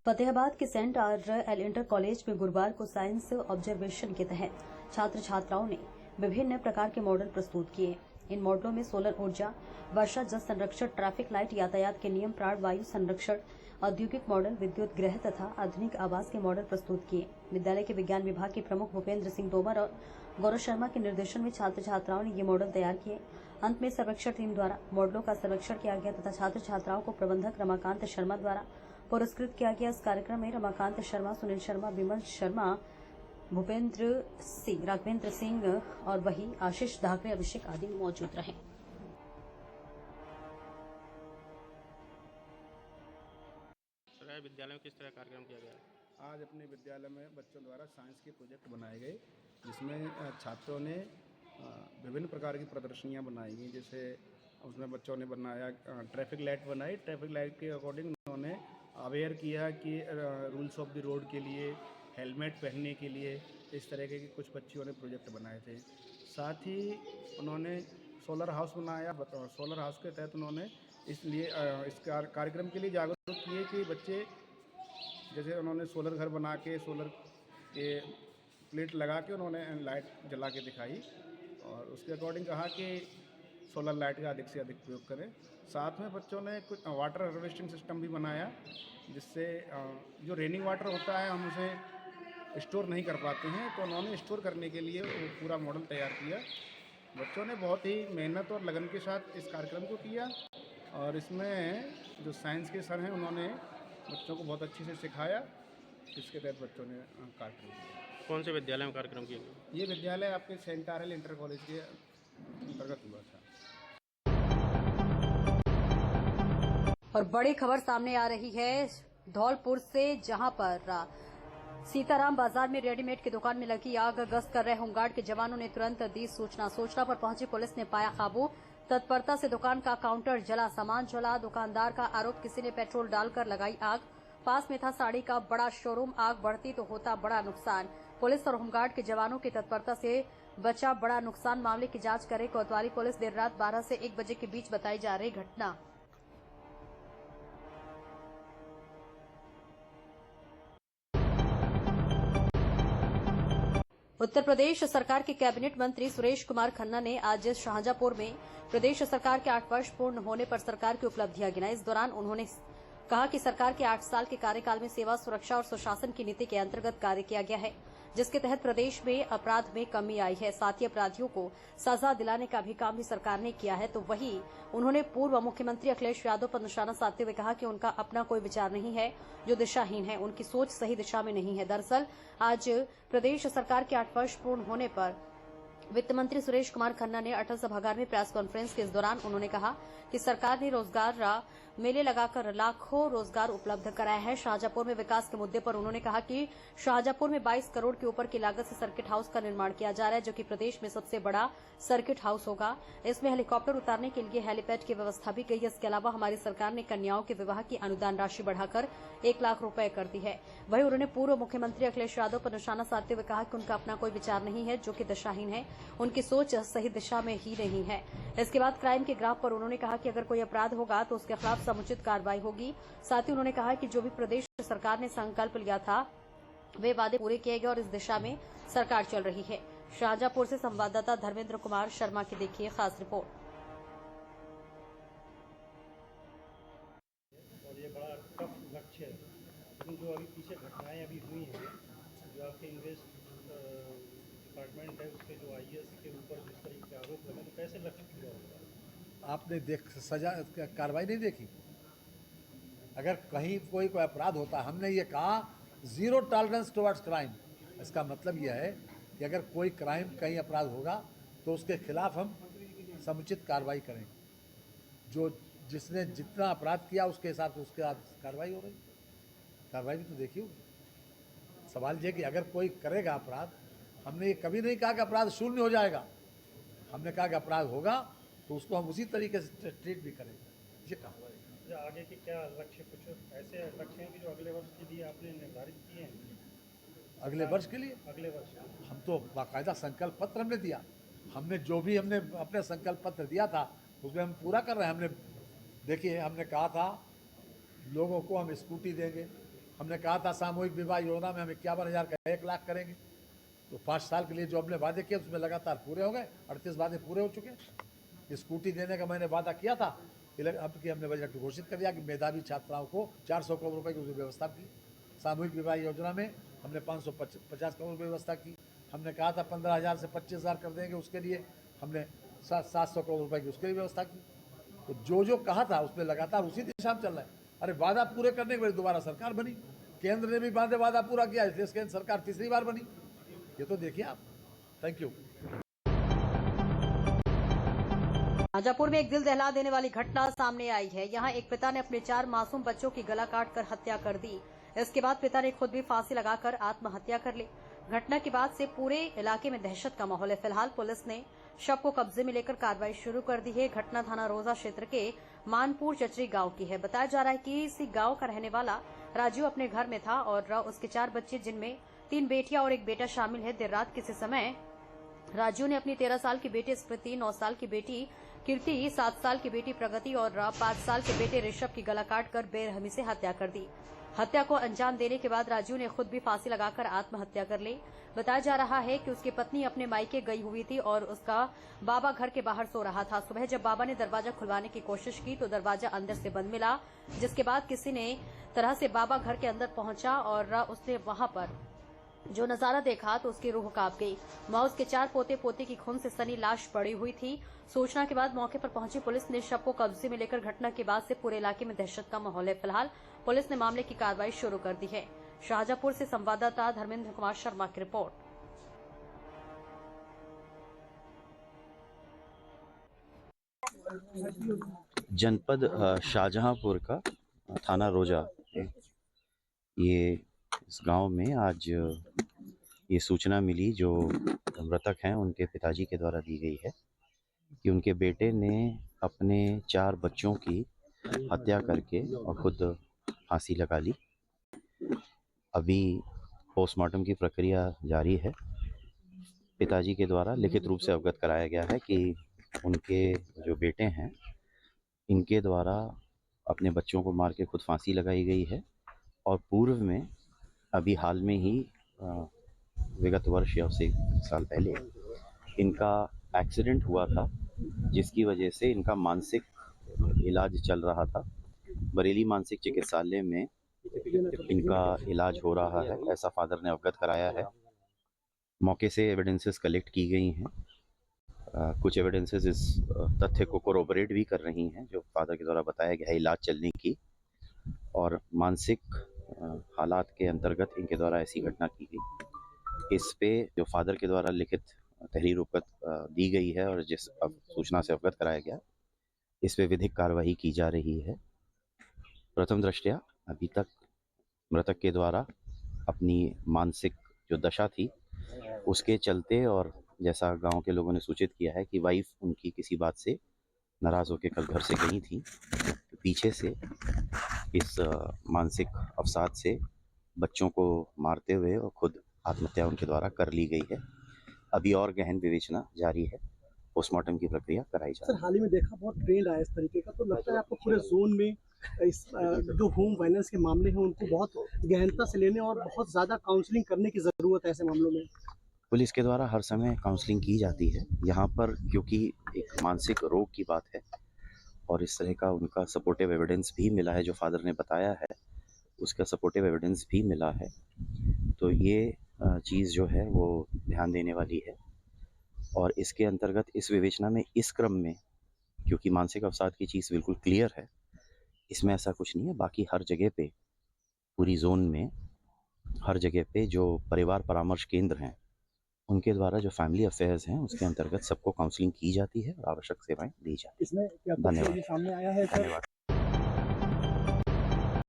फतेहाबाद के Saint RL. Inter college में गुरुवार को साइंस ऑब्जर्वेशन के तहत छात्र छात्राओं ने विभिन्न प्रकार के मॉडल प्रस्तुत किए। इन मॉडलों में सोलर ऊर्जा, वर्षा जल संरक्षण, ट्रैफिक लाइट, यातायात के नियम, प्राण वायु संरक्षण, औद्योगिक मॉडल, विद्युत ग्रह तथा आधुनिक आवास के मॉडल प्रस्तुत किए। विद्यालय के विज्ञान विभाग के प्रमुख भूपेंद्र सिंह तोमर और गौरव शर्मा के निर्देशन में छात्र छात्राओं ने ये मॉडल तैयार किए। अंत में सर्वेक्षण टीम द्वारा मॉडलों का सर्वेक्षण किया गया तथा छात्र छात्राओं को प्रबंधक रमाकांत शर्मा द्वारा पुरस्कृत किया गया। इस कार्यक्रम में रमाकांत शर्मा, सुनील शर्मा, विमल शर्मा, भूपेंद्र सिंह, राघवेंद्र सिंह और वही आशीष धाकरे, अभिषेक आदि मौजूद रहे। सरकारी विद्यालय में किस तरह कार्यक्रम किया गया? आज अपने विद्यालय में बच्चों द्वारा साइंस के प्रोजेक्ट बनाए गए, जिसमें छात्रों ने विभिन्न प्रकार की प्रदर्शनियां बनाई गई। जैसे उसमें बच्चों ने बनाया ट्रैफिक लाइट बनाई। ट्रैफिक लाइट के अकॉर्डिंग उन्होंने अवेयर किया कि रूल्स ऑफ द रोड के लिए, हेलमेट पहनने के लिए, इस तरह के कुछ बच्चियों ने प्रोजेक्ट बनाए थे। साथ ही उन्होंने सोलर हाउस बनाया। सोलर हाउस के तहत उन्होंने इसलिए इस कार्यक्रम के लिए जागरूक किए कि बच्चे, जैसे उन्होंने सोलर घर बना के सोलर के प्लेट लगा के उन्होंने लाइट जला के दिखाई और उसके अकॉर्डिंग कहा कि सोलर लाइट का अधिक से अधिक प्रयोग करें। साथ में बच्चों ने कुछ वाटर हार्वेस्टिंग सिस्टम भी बनाया, जिससे जो रेनिंग वाटर होता है हम उसे स्टोर नहीं कर पाते हैं, तो उन्होंने स्टोर करने के लिए वो पूरा मॉडल तैयार किया। बच्चों ने बहुत ही मेहनत और लगन के साथ इस कार्यक्रम को किया और इसमें जो साइंस के सर हैं उन्होंने बच्चों को बहुत अच्छे से सिखाया, जिसके तहत बच्चों ने कार्यक्रम किया। कौन से विद्यालय में कार्यक्रम किया गया? ये विद्यालय आपके सेंट आर.एल. इंटर कॉलेज के अंतर्गत हुआ था। और बड़ी खबर सामने आ रही है धौलपुर से, जहां पर सीताराम बाजार में रेडीमेड की दुकान में लगी आग। गश्त कर रहे होमगार्ड के जवानों ने तुरंत दी सूचना। सूचना पर पहुंची पुलिस ने पाया काबू। तत्परता से दुकान का काउंटर जला, सामान जला। दुकानदार का आरोप, किसी ने पेट्रोल डालकर लगाई आग। पास में था साड़ी का बड़ा शोरूम, आग बढ़ती तो होता बड़ा नुकसान। पुलिस और होमगार्ड के जवानों की तत्परता से बचा बड़ा नुकसान। मामले की जांच करे कोतवाली पुलिस। देर रात 12 से 1 बजे के बीच बताई जा रही घटना। उत्तर प्रदेश सरकार के कैबिनेट मंत्री सुरेश कुमार खन्ना ने आज शाहजहांपुर में प्रदेश सरकार के 8 वर्ष पूर्ण होने पर सरकार की उपलब्धियां गिनाई। इस दौरान उन्होंने कहा कि सरकार के 8 साल के कार्यकाल में सेवा, सुरक्षा और सुशासन की नीति के अंतर्गत कार्य किया गया है, जिसके तहत प्रदेश में अपराध में कमी आई है। साथ ही अपराधियों को सजा दिलाने का भी काम भी सरकार ने किया है। तो वहीं उन्होंने पूर्व मुख्यमंत्री अखिलेश यादव पर निशाना साधते हुए कहा कि उनका अपना कोई विचार नहीं है जो दिशाहीन है, उनकी सोच सही दिशा में नहीं है। दरअसल आज प्रदेश सरकार के 8 वर्ष पूर्ण होने पर वित्त मंत्री सुरेश कुमार खन्ना ने अटल सभागार में प्रेस कॉन्फ्रेंस के इस दौरान उन्होंने कहा कि सरकार ने रोजगार मेले लगाकर लाखों रोजगार उपलब्ध कराया है। शाहजहांपुर में विकास के मुद्दे पर उन्होंने कहा कि शाहजहांपुर में 22 करोड़ के ऊपर की लागत से सर्किट हाउस का निर्माण किया जा रहा है, जो कि प्रदेश में सबसे बड़ा सर्किट हाउस होगा। इसमें हेलीकॉप्टर उतारने के लिए हेलीपैड की व्यवस्था भी की है। इसके अलावा हमारी सरकार ने कन्याओं के विवाह की अनुदान राशि बढ़ाकर 1 लाख रुपए कर दी है। वहीं उन्होंने पूर्व मुख्यमंत्री अखिलेश यादव पर निशाना साधते हुए कहा कि उनका अपना कोई विचार नहीं है जो कि दिशाहीन है, उनकी सोच सही दिशा में ही नहीं है। इसके बाद क्राइम के ग्राफ पर उन्होंने कहा कि अगर कोई अपराध होगा तो उसके खिलाफ समुचित कार्रवाई होगी। साथ ही उन्होंने कहा कि जो भी प्रदेश सरकार ने संकल्प लिया था वे वादे पूरे किए गए और इस दिशा में सरकार चल रही है। शाहजहांपुर से संवाददाता धर्मेंद्र कुमार शर्मा की देखिए खास रिपोर्ट। और ये बड़ा टफ लक्ष्य है, लेकिन जो अभी पीछे घटनाएं अभी हुई हैं, जो आपके इन्वेस्ट डिपार्टमेंट है उसके जो IAS के ऊपर जिस तरीके के आरोप लगे, तो कैसे लक्ष्य पूरा होगा? आपने सजा कार्रवाई नहीं देखी? अगर कहीं कोई अपराध होता, हमने ये कहा 0 टॉलरेंस टुवर्ड्स क्राइम। इसका मतलब यह है कि अगर कोई क्राइम, कहीं अपराध होगा तो उसके खिलाफ हम समुचित कार्रवाई करेंगे। जो जिसने जितना अपराध किया उसके हिसाब से उसके साथ कार्रवाई हो रही। कार्रवाई भी तो देखी होगी। सवाल ये कि अगर कोई करेगा अपराध, हमने ये कभी नहीं कहा कि अपराध शून्य हो जाएगा। हमने कहा कि अपराध होगा तो उसको हम उसी तरीके से ट्रीट भी करेंगे। ये कहा। आगे के क्या लक्ष्य, कुछ ऐसे लक्ष्य हैं कि जो अगले वर्ष के लिए आपने निर्धारित किए हैं? अगले वर्ष के लिए अगले वर्ष हम तो बाकायदा संकल्प पत्र हमने दिया। हमने जो भी हमने अपने संकल्प पत्र दिया था उसमें हम पूरा कर रहे हैं। हमने देखिए, हमने कहा था लोगों को हम स्कूटी देंगे, हमने कहा था सामूहिक विवाह योजना में हम 51,000 का 1 लाख करेंगे। तो 5 साल के लिए जो हमने वादे किए उसमें लगातार पूरे हो गए, 38 वादे पूरे हो चुके हैं। स्कूटी देने का मैंने वादा किया था, अब की हमने बजट घोषित कर दिया कि मेधावी छात्राओं को 400 करोड़ रुपए की उसकी व्यवस्था की। सामूहिक विवाह योजना में हमने 550 करोड़ की व्यवस्था की। हमने कहा था 15,000 से 25,000 कर देंगे, उसके लिए हमने 700 करोड़ रुपए की उसके लिए व्यवस्था की। तो जो कहा था उसमें लगातार उसी दिशा में चल रहा है। अरे वादा पूरे करने के बाद दोबारा सरकार बनी, केंद्र ने भी वादा पूरा किया, इसलिए केंद्र सरकार तीसरी बार बनी। ये तो देखिए आप। Thank you. शाहजहांपुर में एक दिल दहला देने वाली घटना सामने आई है। यहां एक पिता ने अपने 4 मासूम बच्चों की गला काटकर हत्या कर दी। इसके बाद पिता ने खुद भी फांसी लगाकर आत्महत्या कर ली। घटना के बाद से पूरे इलाके में दहशत का माहौल है। फिलहाल पुलिस ने शव को कब्जे में लेकर कार्रवाई शुरू कर दी है। घटना थाना रोजा क्षेत्र के मानपुर चचरी गांव की है। बताया जा रहा है कि इसी गांव का रहने वाला राजू अपने घर में था और उसके 4 बच्चे, जिनमें 3 बेटियां और 1 बेटा शामिल है। देर रात किसी समय राजू ने अपनी 13 साल की बेटी स्मृति, 9 साल की बेटी कीर्ति, 7 साल की बेटी प्रगति और 5 साल के बेटे ऋषभ की गला काटकर बेरहमी से हत्या कर दी। हत्या को अंजाम देने के बाद राजू ने खुद भी फांसी लगाकर आत्महत्या कर ली। बताया जा रहा है कि उसकी पत्नी अपने मायके गई हुई थी और उसका बाबा घर के बाहर सो रहा था। सुबह जब बाबा ने दरवाजा खुलवाने की कोशिश की तो दरवाजा अंदर से बंद मिला, जिसके बाद किसी ने तरह से बाबा घर के अंदर पहुंचा और उसने वहां पर जो नजारा देखा तो उसकी रूह कांप गई। वहां उसके 4 पोते पोती की खून से सनी लाश पड़ी हुई थी। सूचना के बाद मौके पर पहुंची पुलिस ने शव को कब्जे में लेकर घटना के बाद से पूरे इलाके में दहशत का माहौल है। फिलहाल पुलिस ने मामले की कार्रवाई शुरू कर दी है। शाहजहांपुर से संवाददाता धर्मेंद्र कुमार शर्मा की रिपोर्ट। जनपद शाहजहांपुर का थाना रोजा, ये इस गांव में आज ये सूचना मिली जो मृतक हैं उनके पिताजी के द्वारा दी गई है कि उनके बेटे ने अपने 4 बच्चों की हत्या करके और खुद फांसी लगा ली। अभी पोस्टमार्टम की प्रक्रिया जारी है। पिताजी के द्वारा लिखित रूप से अवगत कराया गया है कि उनके जो बेटे हैं इनके द्वारा अपने बच्चों को मार के खुद फांसी लगाई गई है और पूर्व में अभी हाल में ही विगत वर्ष या उससे 1 साल पहले इनका एक्सीडेंट हुआ था, जिसकी वजह से इनका मानसिक इलाज चल रहा था। बरेली मानसिक चिकित्सालय में इनका इलाज हो रहा है, ऐसा फादर ने अवगत कराया है। मौके से एविडेंसेस कलेक्ट की गई हैं। कुछ एविडेंसेस इस तथ्य को कोरोबरेट भी कर रही हैं जो फादर के द्वारा बताया गया है इलाज चलने की, और मानसिक हालात के अंतर्गत इनके द्वारा ऐसी घटना की गई। इस पे जो फादर के द्वारा लिखित तहरीर दी गई है और जिस सूचना से अवगत कराया गया, इस पे विधिक कार्रवाई की जा रही है। प्रथम दृष्टया अभी तक मृतक के द्वारा अपनी मानसिक जो दशा थी उसके चलते, और जैसा गांव के लोगों ने सूचित किया है कि वाइफ उनकी किसी बात से नाराज़ होकर कल घर से गई थी, तो पीछे से इस मानसिक अवसाद से बच्चों को मारते हुए और खुद आत्महत्या उनके द्वारा कर ली गई है। अभी और गहन विवेचना जारी है, पोस्टमार्टम की प्रक्रिया कराई जा रही है। सर, हाल ही में देखा बहुत ट्रेंड आया इस तरीके का, तो लगता है आपको पूरे जोन में इस जो होम वायलेंस के मामले हैं उनको बहुत गहनता से लेने और बहुत ज़्यादा काउंसलिंग करने की ज़रूरत है ऐसे मामलों में। पुलिस के द्वारा हर समय काउंसलिंग की जाती है यहाँ पर, क्योंकि एक मानसिक रोग की बात है और इस तरह का उनका सपोर्टिव एविडेंस भी मिला है। जो फादर ने बताया है उसका सपोर्टिव एविडेंस भी मिला है, तो ये चीज़ जो है वो ध्यान देने वाली है। और इसके अंतर्गत इस विवेचना में इस क्रम में, क्योंकि मानसिक अवसाद की चीज़ बिल्कुल क्लियर है, इसमें ऐसा कुछ नहीं है। बाकी हर जगह पे, पूरी जोन में हर जगह पे जो परिवार परामर्श केंद्र हैं उनके द्वारा जो फैमिली अफेयर्स हैं उसके अंतर्गत सबको काउंसलिंग की जाती है और आवश्यक सेवाएं दी जाती है। इसमें क्या धन्यवाद। सामने आया है सर? धन्यवाद।